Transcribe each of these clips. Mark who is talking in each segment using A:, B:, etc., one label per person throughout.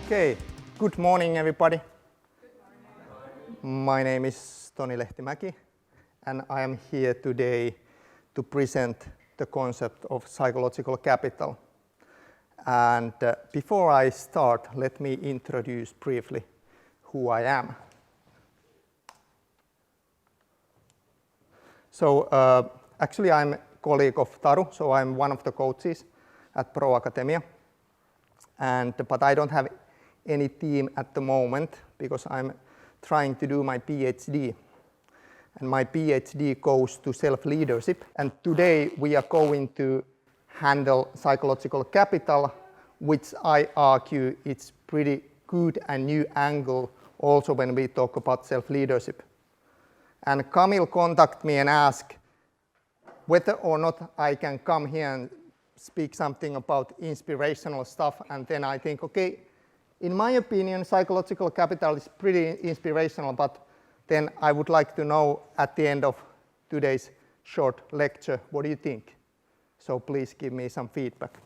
A: Okay, good morning everybody. Good morning. My name is Toni Lehtimäki and I am here today to present the concept of psychological capital. And before I start, let me introduce briefly who I am. So actually I'm a colleague of Taru, so I'm one of the coaches at Pro Academia. But I don't have any team at the moment because I'm trying to do my PhD. And my PhD goes to self-leadership. And today we are going to handle psychological capital, which I argue it's pretty good and new angle also when we talk about self-leadership. And Camille contacted me and asked whether or not I can come here and speak something about inspirational stuff, and then I think, okay, in my opinion, psychological capital is pretty inspirational, but then I would like to know at the end of today's short lecture, what do you think? So please give me some feedback.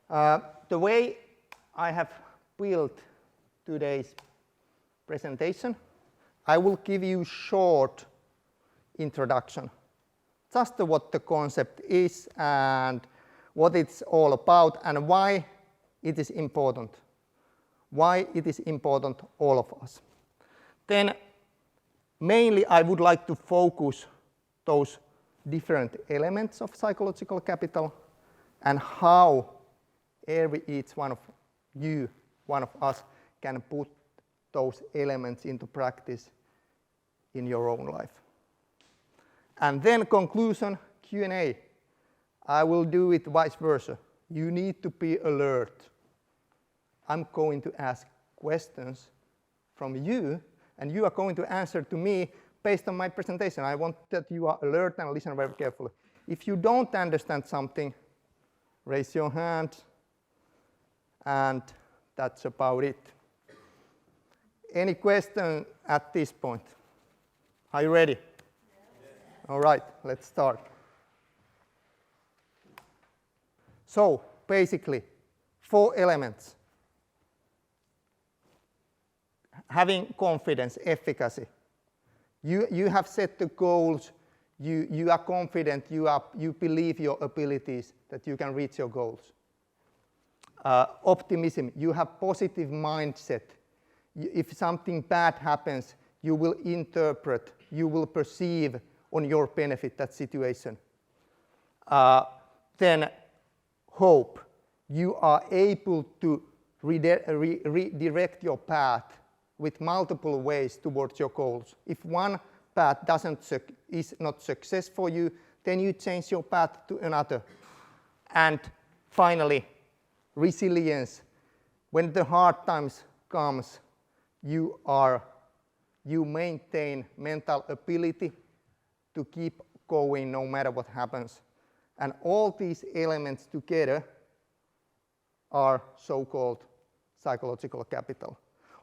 A: The way I have built today's presentation, I will give you short introduction. Just what the concept is and what it's all about and why it is important. Why it is important all of us. Then mainly I would like to focus those different elements of psychological capital and how each one of you, one of us, can put those elements into practice in your own life. And then conclusion, Q&A. I will do it vice versa. You need to be alert. I'm going to ask questions from you, and you are going to answer to me based on my presentation. I want that you are alert and listen very carefully. If you don't understand something, raise your hand, and that's about it. Any question at this point? Are you ready? All right, let's start. So basically, 4 elements. Having confidence, efficacy. You have set the goals, you are confident, you believe your abilities that you can reach your goals. Optimism, you have positive mindset. If something bad happens, you will interpret, you will perceive on your benefit that situation. Then hope. You are able to redirect your path with multiple ways towards your goals. If one path is not success for you, then you change your path to another. And finally, resilience. When the hard times comes, you maintain mental ability to keep going no matter what happens. And all these elements together are so-called psychological capital.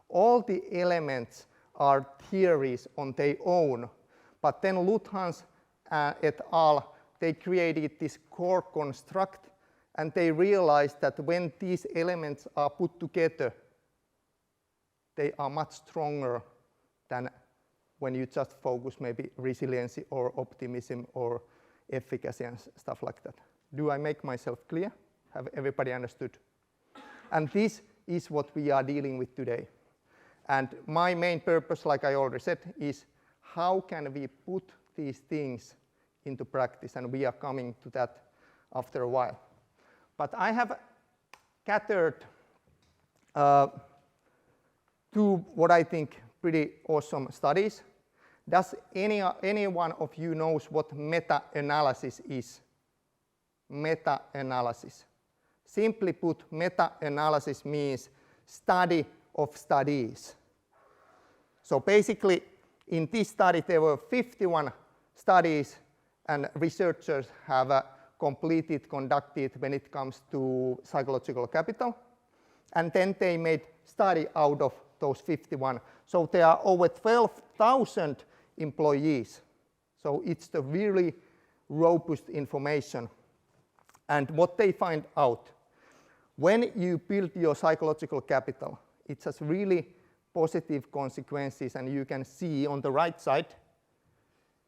A: All the elements are theories on their own, but then Luthans et al., they created this core construct, and they realized that when these elements are put together, they are much stronger than when you just focus maybe resiliency or optimism or efficacy and stuff like that. Do I make myself clear? Have everybody understood? And this is what we are dealing with today. And my main purpose, like I already said, is how can we put these things into practice? And we are coming to that after a while. But I have gathered 2 what I think pretty awesome studies. Does any one of you knows what meta-analysis is? Meta-analysis. Simply put, meta-analysis means study of studies. So basically, in this study, there were 51 studies, and researchers have conducted when it comes to psychological capital. And then they made study out of those 51. So there are over 12,000 employees. So it's the really robust information. And what they find out, when you build your psychological capital, it has really positive consequences, and you can see on the right side,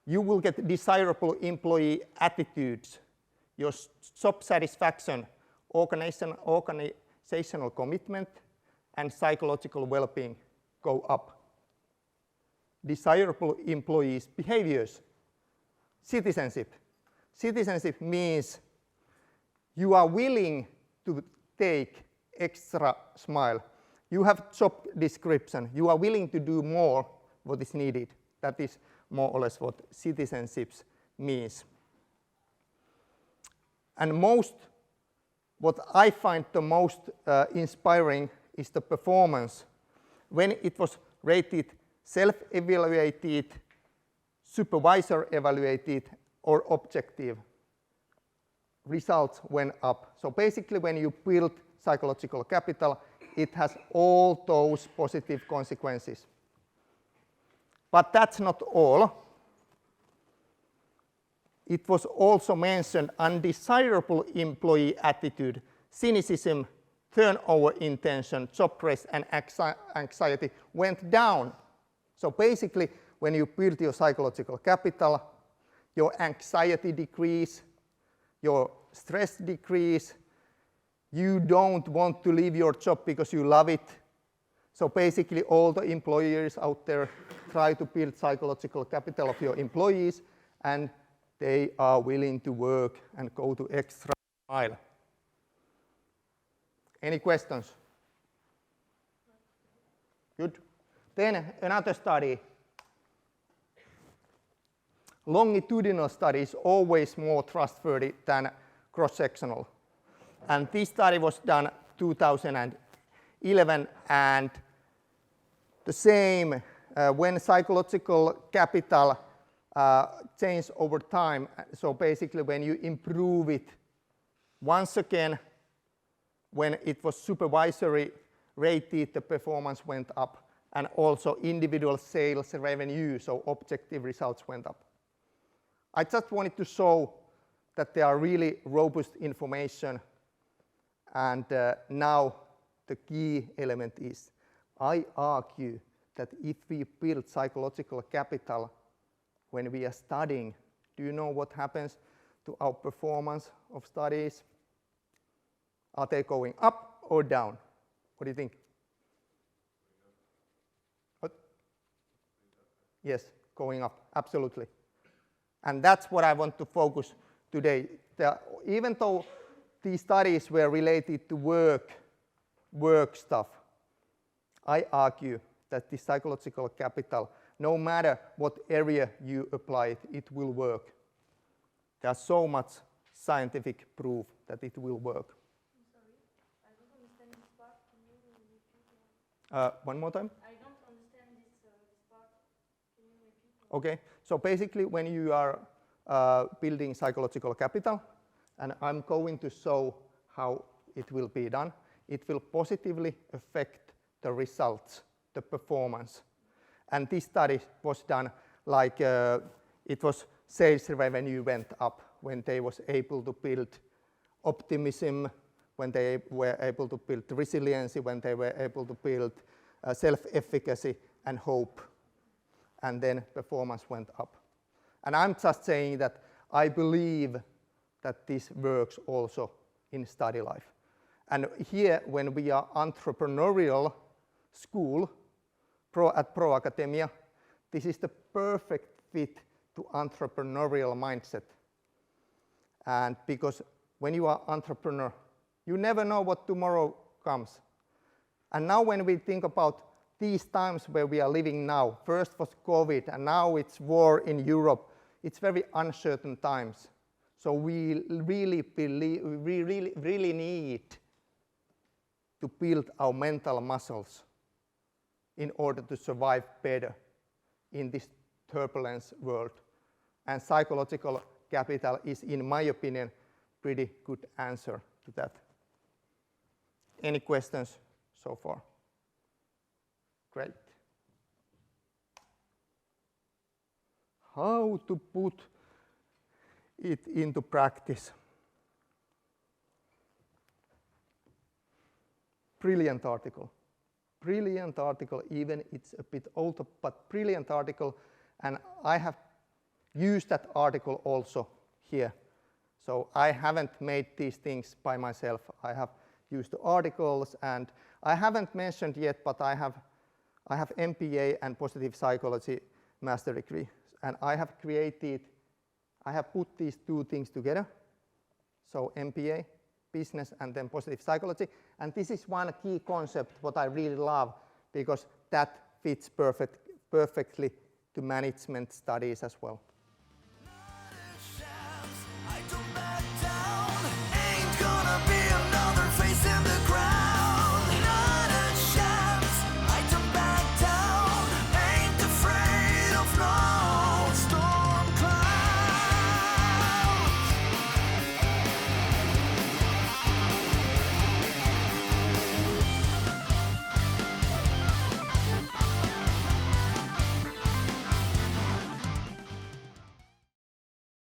A: you will get desirable employee attitudes, your job satisfaction, organizational commitment, and psychological well-being go up. Desirable employees' behaviors. Citizenship. Citizenship means you are willing to take extra mile. You have job description. You are willing to do more what is needed. That is more or less what citizenship means. And what I find the most inspiring is the performance. When it was rated self-evaluated, supervisor-evaluated, or objective, results went up. So basically, when you build psychological capital, it has all those positive consequences. But that's not all. It was also mentioned undesirable employee attitude, cynicism, turnover intention, job stress, and anxiety went down. So basically, when you build your psychological capital, your anxiety decrease, your stress decrease, you don't want to leave your job because you love it. So basically, all the employers out there try to build psychological capital of your employees, and they are willing to work and go to extra mile. Any questions? Good. Then another study. Longitudinal study is always more trustworthy than cross-sectional. And this study was done 2011, and the same when psychological capital changes over time. So basically, when you improve it, once again, when it was supervisory rated, the performance went up, and also individual sales revenue, so objective results went up. I just wanted to show that there are really robust information, and now the key element is, I argue that if we build psychological capital when we are studying, do you know what happens to our performance of studies? Are they going up or down? What do you think? What? Yes, going up, absolutely. And that's what I want to focus today. Even though these studies were related to work stuff, I argue that the psychological capital, no matter what area you apply it, it will work. There's so much scientific proof that it will work.
B: I'm sorry, I don't understand this part. Can you repeat?
A: One more time?
B: I don't understand this part. Can you repeat?
A: Okay, so basically when you are building psychological capital, and I'm going to show how it will be done, it will positively affect the results, the performance. And this study was done like it was sales revenue went up when they was able to build optimism, when they were able to build resiliency, when they were able to build self-efficacy and hope. And then performance went up. And I'm just saying that I believe that this works also in study life. And here, when we are entrepreneurial school at Pro Academia, this is the perfect fit to entrepreneurial mindset. And because when you are entrepreneur, you never know what tomorrow comes. And now when we think about these times where we are living now, first was COVID, and now it's war in Europe, it's very uncertain times. So we really need to build our mental muscles in order to survive better in this turbulence world. And psychological capital is, in my opinion, pretty good answer to that. Any questions so far? Great. How to put it into practice? brilliant article. Brilliant article, even it's a bit old, but brilliant article. And I have used that article also here. So I haven't made these things by myself. I have used the articles, and I haven't mentioned yet, but I have MBA and positive psychology master degree. And I have put these two things together. So MBA, business, and then positive psychology. And this is one key concept what I really love, because that fits perfectly to management studies as well.